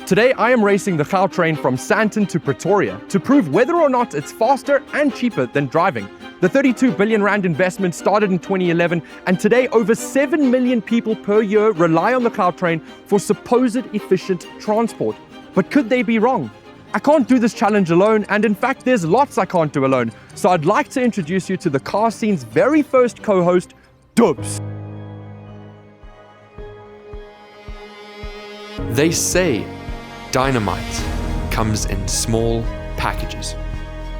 Today, I am racing the Gautrain from Sandton to Pretoria to prove whether or not it's faster and cheaper than driving. The 32 billion rand investment started in 2011, and today over 7 million people per year rely on the Gautrain for supposed efficient transport. But could they be wrong? I can't do this challenge alone, and in fact, there's lots I can't do alone. So I'd like to introduce you to the car scene's very first co-host, Dubs. They say dynamite comes in small packages.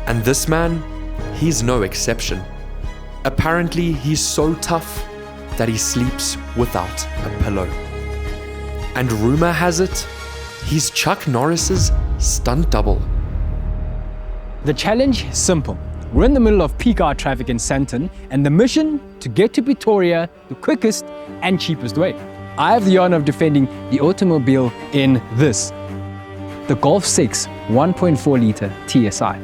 And this man, he's no exception. Apparently, he's so tough that he sleeps without a pillow. And rumor has it, he's Chuck Norris's stunt double. The challenge is simple. We're in the middle of peak hour traffic in Sandton, and the mission to get to Pretoria the quickest and cheapest way. I have the honor of defending the automobile in this, the Golf 6 1.4 litre TSI.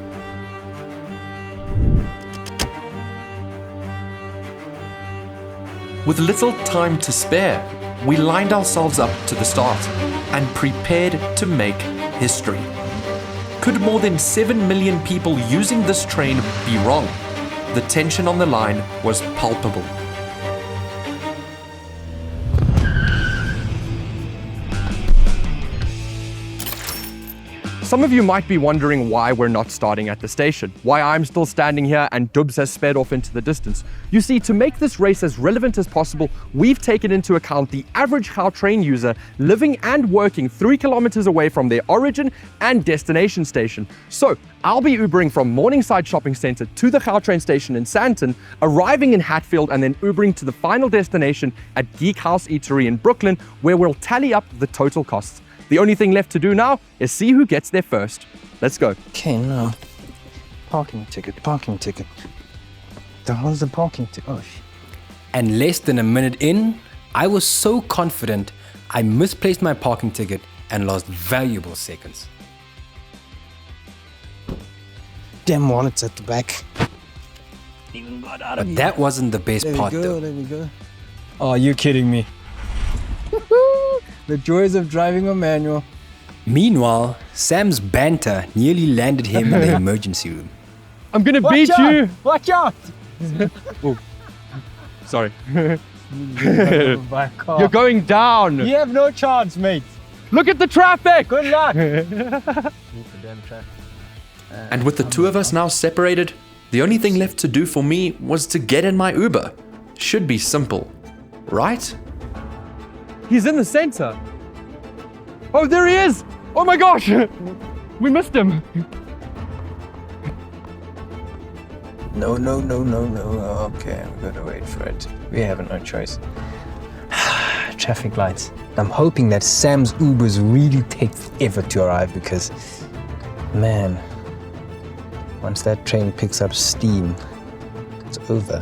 With little time to spare, we lined ourselves up to the start and prepared to make history. Could more than 7 million people using this train be wrong? The tension on the line was palpable. Some of you might be wondering why we're not starting at the station, why I'm still standing here and Dubs has sped off into the distance. You see, to make this race as relevant as possible, we've taken into account the average Gautrain user living and working 3 kilometers away from their origin and destination station. So I'll be Ubering from Morningside shopping center to the Gautrain station in Sandton, arriving in Hatfield and then Ubering to the final destination at Geek Eatery in Brooklyn, where we'll tally up the total costs. The only thing left to do now is see who gets there first. Let's go. Okay, now, parking ticket. The hell's the parking ticket? Oh, and less than a minute in, I was so confident I misplaced my parking ticket and lost valuable seconds. Damn wallet's at the back. Even got out of here. But that wasn't the best part though. There we go. Oh, you're kidding me. The joys of driving a manual. Meanwhile, Sam's banter nearly landed him in the emergency room. I'm gonna beat you! Watch out! Oh, sorry. You're going down! You have no chance, mate. Look at the traffic! Good luck! And with the two of us now separated, the only thing left to do for me was to get in my Uber. Should be simple, right? He's in the center. Oh, there he is! Oh my gosh! We missed him. No. Okay, I'm gonna wait for it. We have no choice. Traffic lights. I'm hoping that Sam's Ubers really take forever to arrive because, man, once that train picks up steam, it's over.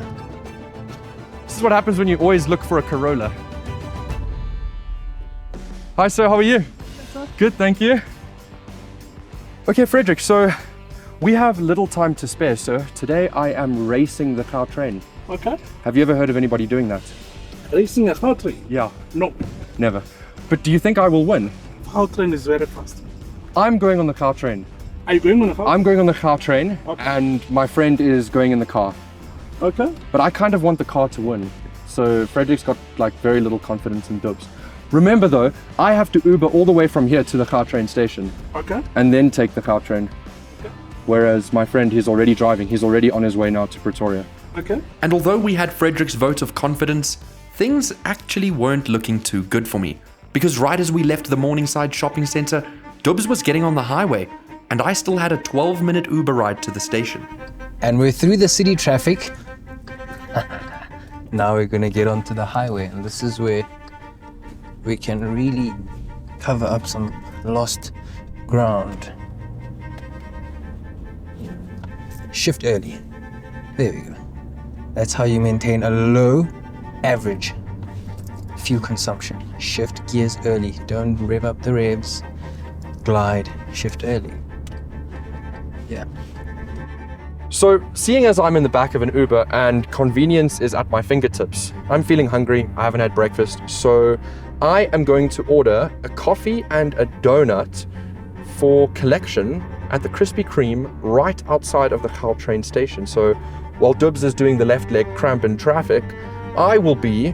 This is what happens when you always look for a Corolla. Hi sir, how are you? Good, thank you. Okay, Frederick, so we have little time to spare, sir. Today I am racing the Gautrain. Okay. Have you ever heard of anybody doing that? Racing a Gautrain? Yeah. No. Never. But do you think I will win? Gautrain is very fast. I'm going on the Gautrain. Are you going on a Gautrain? I'm going on the Gautrain, Okay. and my friend is going in the car. Okay. But I kind of want the car to win. So Frederick's got like very little confidence in Dubs. Remember though, I have to Uber all the way from here to the Gautrain station. Okay. And then take the Gautrain. Okay. Whereas my friend, he's already driving. He's already on his way now to Pretoria. Okay. And although we had Frederick's vote of confidence, things actually weren't looking too good for me. Because right as we left the Morningside shopping center, Dubs was getting on the highway, and I still had a 12-minute Uber ride to the station. And we're through the city traffic. Now we're gonna get onto the highway, and this is where we can really cover up some lost ground. Shift early. There we go. That's how you maintain a low average fuel consumption. Shift gears early. Don't rev up the revs. Glide, shift early. Yeah. So, seeing as I'm in the back of an Uber and convenience is at my fingertips, I'm feeling hungry, I haven't had breakfast, so I am going to order a coffee and a donut for collection at the Krispy Kreme right outside of the Gautrain station. So while Dubs is doing the left leg cramp in traffic, I will be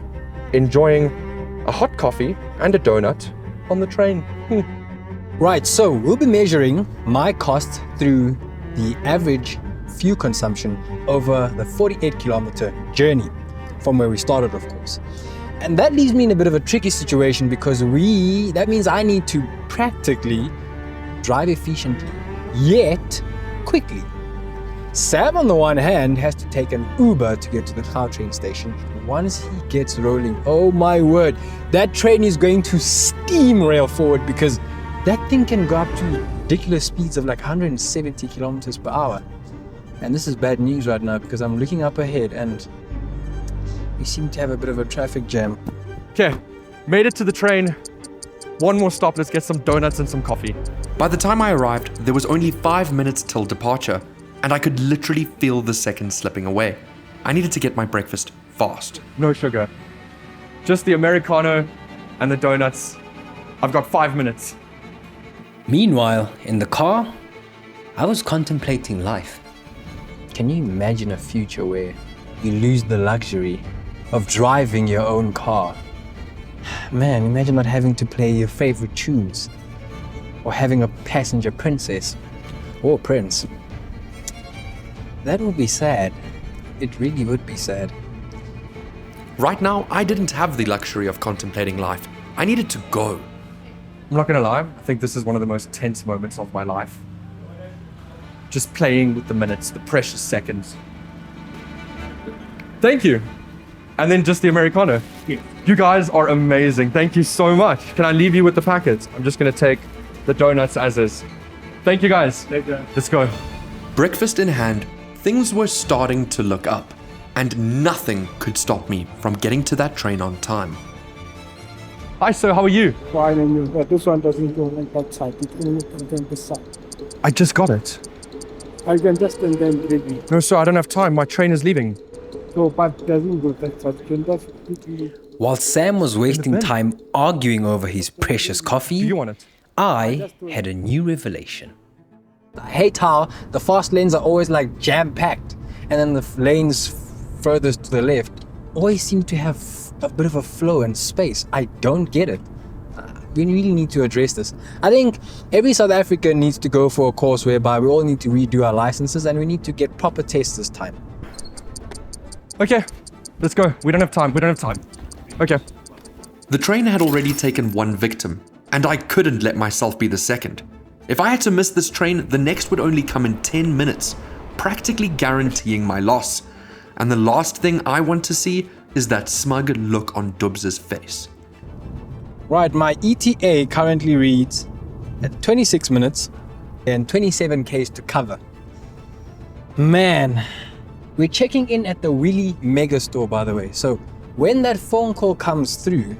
enjoying a hot coffee and a donut on the train. Right, so we'll be measuring my cost through the average fuel consumption over the 48-kilometer journey from where we started, of course. And that leaves me in a bit of a tricky situation because that means I need to practically drive efficiently, yet quickly. Sam, on the one hand, has to take an Uber to get to the Gautrain station. Once he gets rolling, oh my word, that train is going to steamrail forward because that thing can go up to ridiculous speeds of like 170 kilometers per hour. And this is bad news right now because I'm looking up ahead and we seem to have a bit of a traffic jam. Okay, made it to the train. One more stop, let's get some donuts and some coffee. By the time I arrived, there was only 5 minutes till departure, and I could literally feel the seconds slipping away. I needed to get my breakfast fast. No sugar. Just the Americano and the donuts. I've got 5 minutes. Meanwhile, in the car, I was contemplating life. Can you imagine a future where you lose the luxury of driving your own car? Man, imagine not having to play your favorite tunes or having a passenger princess or prince. That would be sad. It really would be sad. Right now, I didn't have the luxury of contemplating life. I needed to go. I'm not gonna lie, I think this is one of the most tense moments of my life. Just playing with the minutes, the precious seconds. Thank you. And then just the Americano. Yeah. You guys are amazing. Thank you so much. Can I leave you with the packets? I'm just gonna take the donuts as is. Thank you guys. Let's go. Breakfast in hand, things were starting to look up, and nothing could stop me from getting to that train on time. Hi sir, how are you? Fine, and you, but this one doesn't go like outside. It only contains the side. I just got it. I can just and then maybe. No sir, I don't have time. My train is leaving. So, but it doesn't go that side. You can just quickly. While Sam was wasting bin. time arguing over his precious coffee, Do you want it? I had a new revelation. I hate how the fast lanes are always like jam-packed and then the lanes furthest to the left always seem to have a bit of a flow and space. I don't get it. We really need to address this. I think every South African needs to go for a course whereby we all need to redo our licenses and we need to get proper tests this time. Okay, let's go. We don't have time. Okay. The train had already taken one victim, and I couldn't let myself be the second. If I had to miss this train, the next would only come in 10 minutes, practically guaranteeing my loss. And the last thing I want to see is that smug look on Dubs's face. Right, my ETA currently reads at 26 minutes and 27 Ks to cover. Man, we're checking in at the Weelee mega store, by the way. So when that phone call comes through,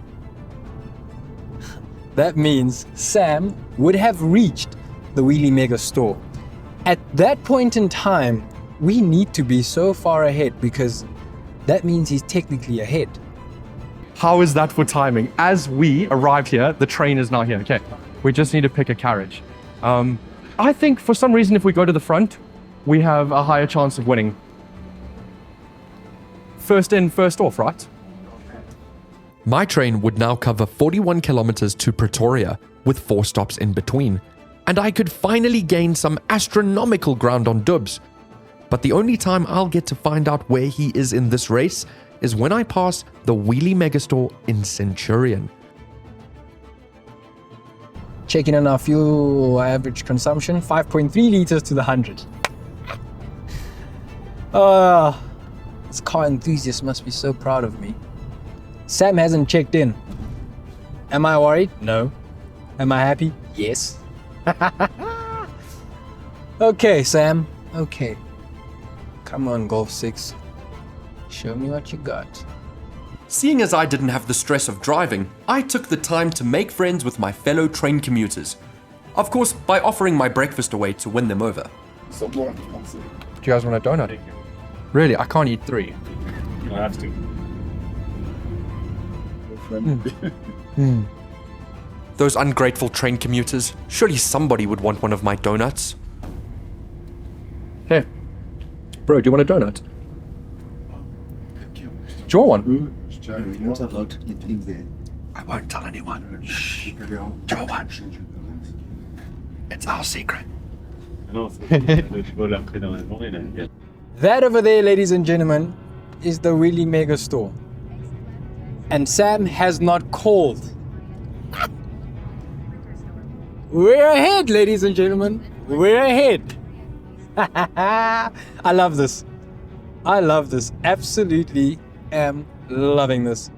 that means Sam would have reached the Weelee mega store. At that point in time, we need to be so far ahead because that means he's technically ahead. How is that for timing? As we arrived here, the train is now here. Okay, we just need to pick a carriage. I think for some reason, if we go to the front, we have a higher chance of winning. First in, first off, right? My train would now cover 41 kilometers to Pretoria, with 4 stops in between, and I could finally gain some astronomical ground on Dubs. But the only time I'll get to find out where he is in this race is when I pass the Weelee megastore in Centurion. Checking on our fuel average consumption, 5.3 liters to the 100. This car enthusiast must be so proud of me. Sam hasn't checked in. Am I worried? No. Am I happy? Yes. Okay, Sam. Okay. Come on, Golf 6. Show me what you got. Seeing as I didn't have the stress of driving, I took the time to make friends with my fellow train commuters. Of course, by offering my breakfast away to win them over. So, go on. Do you guys want a donut? Really? I can't eat 3. I have to. Those ungrateful train commuters. Surely somebody would want one of my donuts. Hey, bro, do you want a donut? Do you want one? I won't tell anyone. Shh. Do you want one? It's our secret. That over there, ladies and gentlemen, is the Weelee Mega Store. And Sam has not called. We're ahead, ladies and gentlemen. We're ahead. I love this. I love this. Absolutely am loving this.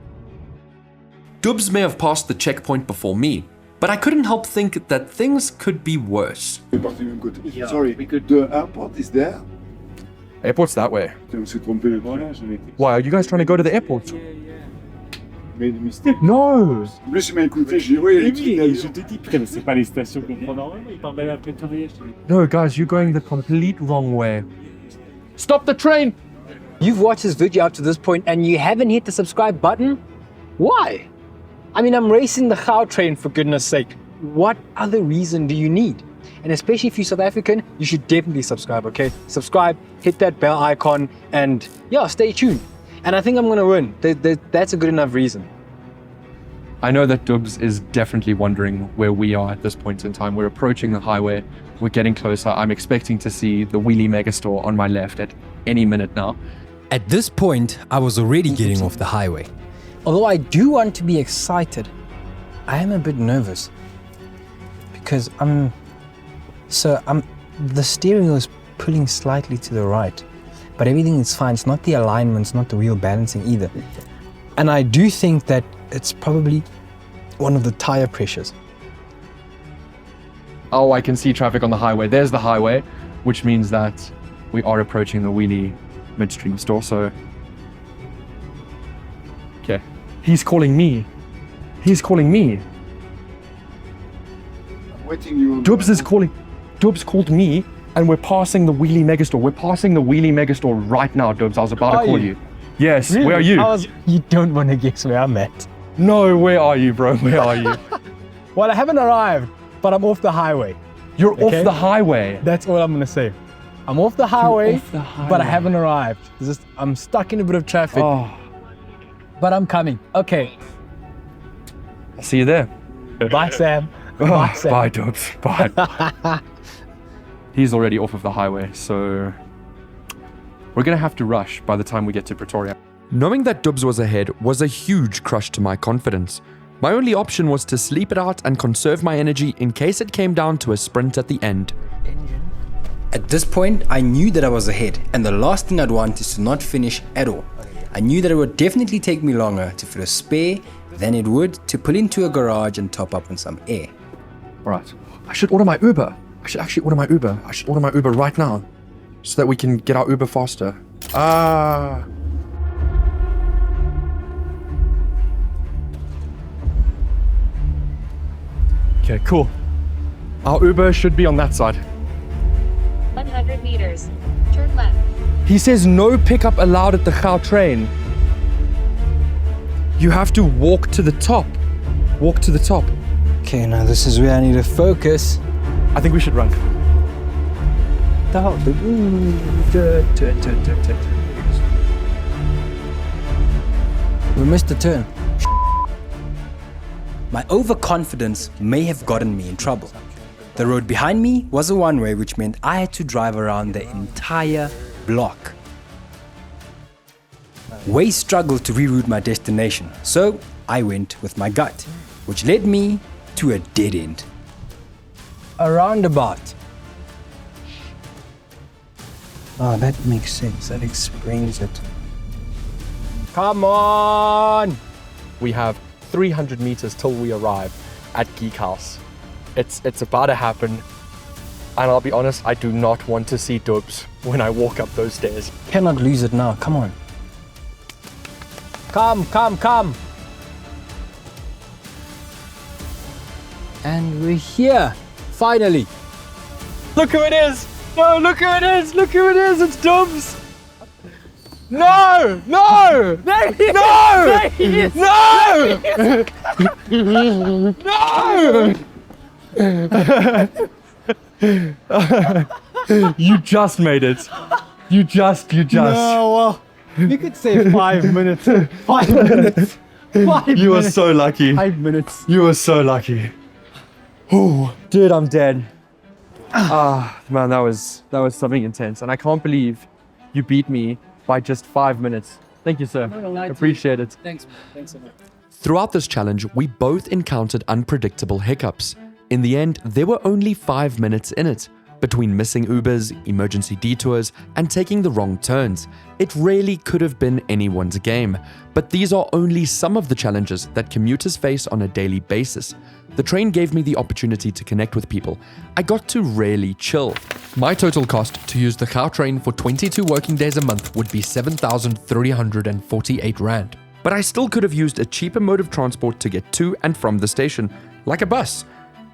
Dubs may have passed the checkpoint before me, but I couldn't help think that things could be worse. Sorry, the airport is there. Airport's that way. On s'est trompé le voyage, on était. Why, are you guys trying to go to the airport? Mais une mistake. No! En plus, il m'a écouté, j'ai dit, oui, les trucs là, Je t'ai dit, putain, mais c'est pas les stations qu'on prend normalement, ils partent même à Pretoria. No, guys, you're going the complete wrong way. Stop the train! You've watched this video up to this point and you haven't hit the subscribe button? Why? I mean, I'm racing the Gautrain, for goodness sake. What other reason do you need? And especially if you're South African, you should definitely subscribe, okay? Subscribe, hit that bell icon, and yeah, stay tuned. And I think I'm gonna win. That's a good enough reason. I know that Dubs is definitely wondering where we are at this point in time. We're approaching the highway. We're getting closer. I'm expecting to see the Weelee Megastore on my left at any minute now. At this point, I was already getting off the highway. Although I do want to be excited, I am a bit nervous. Because the steering wheel is pulling slightly to the right. But everything is fine. It's not the alignments, not the wheel balancing either. And I do think that it's probably one of the tire pressures. Oh, I can see traffic on the highway. There's the highway, which means that we are approaching the Weelee midstream store, so... Okay. He's calling me. He's calling me. I'm waiting you on Dubs is calling... Dubs called me, and we're passing the Weelee Megastore. We're passing the Weelee Megastore right now, Dubs. I was about to call you. Yes, where are you? You don't want to guess where I'm at. No, where are you, bro? Where are you? Well, I haven't arrived, but I'm off the highway. You're Okay. off the highway. That's all I'm gonna say. I'm off the highway, off the highway. but I haven't arrived. I'm stuck in a bit of traffic, Oh, but I'm coming. Okay, I'll see you there. bye, Sam. Oh, Bye, Sam. bye, Dubs. Bye. He's already off of the highway, so we're gonna have to rush by the time we get to Pretoria. Knowing that Dubs was ahead was a huge crush to my confidence. My only option was to sleep it out and conserve my energy in case it came down to a sprint at the end. At this point, I knew that I was ahead, and the last thing I'd want is to not finish at all. I knew that it would definitely take me longer to fill a spare than it would to pull into a garage and top up on some air. All right. I should order my Uber. I should actually order my Uber. I should order my Uber right now so that we can get our Uber faster. Okay, cool. Our Uber should be on that side. 100 meters. Turn left. He says no pickup allowed at the Gautrain. You have to walk to the top. Walk to the top. Okay, now this is where I need to focus. I think we should run. We missed the turn. My overconfidence may have gotten me in trouble. The road behind me was a one-way, which meant I had to drive around the entire block. Way struggled to reroute my destination, so I went with my gut, which led me to a dead end. A roundabout. Oh, that makes sense. That explains it. Come on! We have 300 meters till we arrive at Geek House. It's about to happen. And I'll be honest, I do not want to see Dubs when I walk up those stairs. Cannot lose it now. Come on. Come. And we're here. Finally. Look who it is! No, look who it is! Look who it is! It's Dubs! No! No! There he is! No! There he is! No! You just made it. You just. No, well, you could say 5 minutes. 5 minutes. 5 You were minutes. so lucky. 5 minutes. You were so lucky. Oh, dude, I'm dead. Man, that was something intense, and I can't believe you beat me by just 5 minutes. Thank you, sir. Appreciate it. Thanks so much. Throughout this challenge, we both encountered unpredictable hiccups. In the end, there were only 5 minutes in it. Between missing Ubers, emergency detours, and taking the wrong turns, it really could have been anyone's game. But these are only some of the challenges that commuters face on a daily basis. The train gave me the opportunity to connect with people. I got to really chill. My total cost to use the Gautrain for 22 working days a month would be 7,348 Rand. But I still could have used a cheaper mode of transport to get to and from the station, like a bus.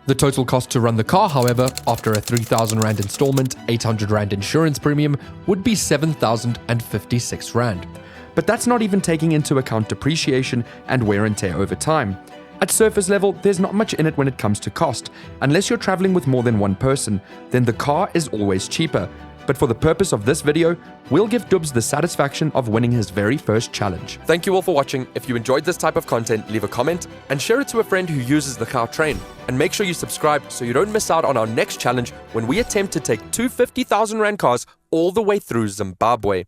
The total cost to run the car, however, after a 3,000 Rand installment, 800 Rand insurance premium, would be 7,056 Rand. But that's not even taking into account depreciation and wear and tear over time. At surface level, there's not much in it when it comes to cost. Unless you're traveling with more than one person, then the car is always cheaper. But for the purpose of this video, we'll give Dubs the satisfaction of winning his very first challenge. Thank you all for watching. If you enjoyed this type of content, leave a comment and share it to a friend who uses the Gautrain. And make sure you subscribe so you don't miss out on our next challenge when we attempt to take two 50,000 Rand cars all the way through Zimbabwe.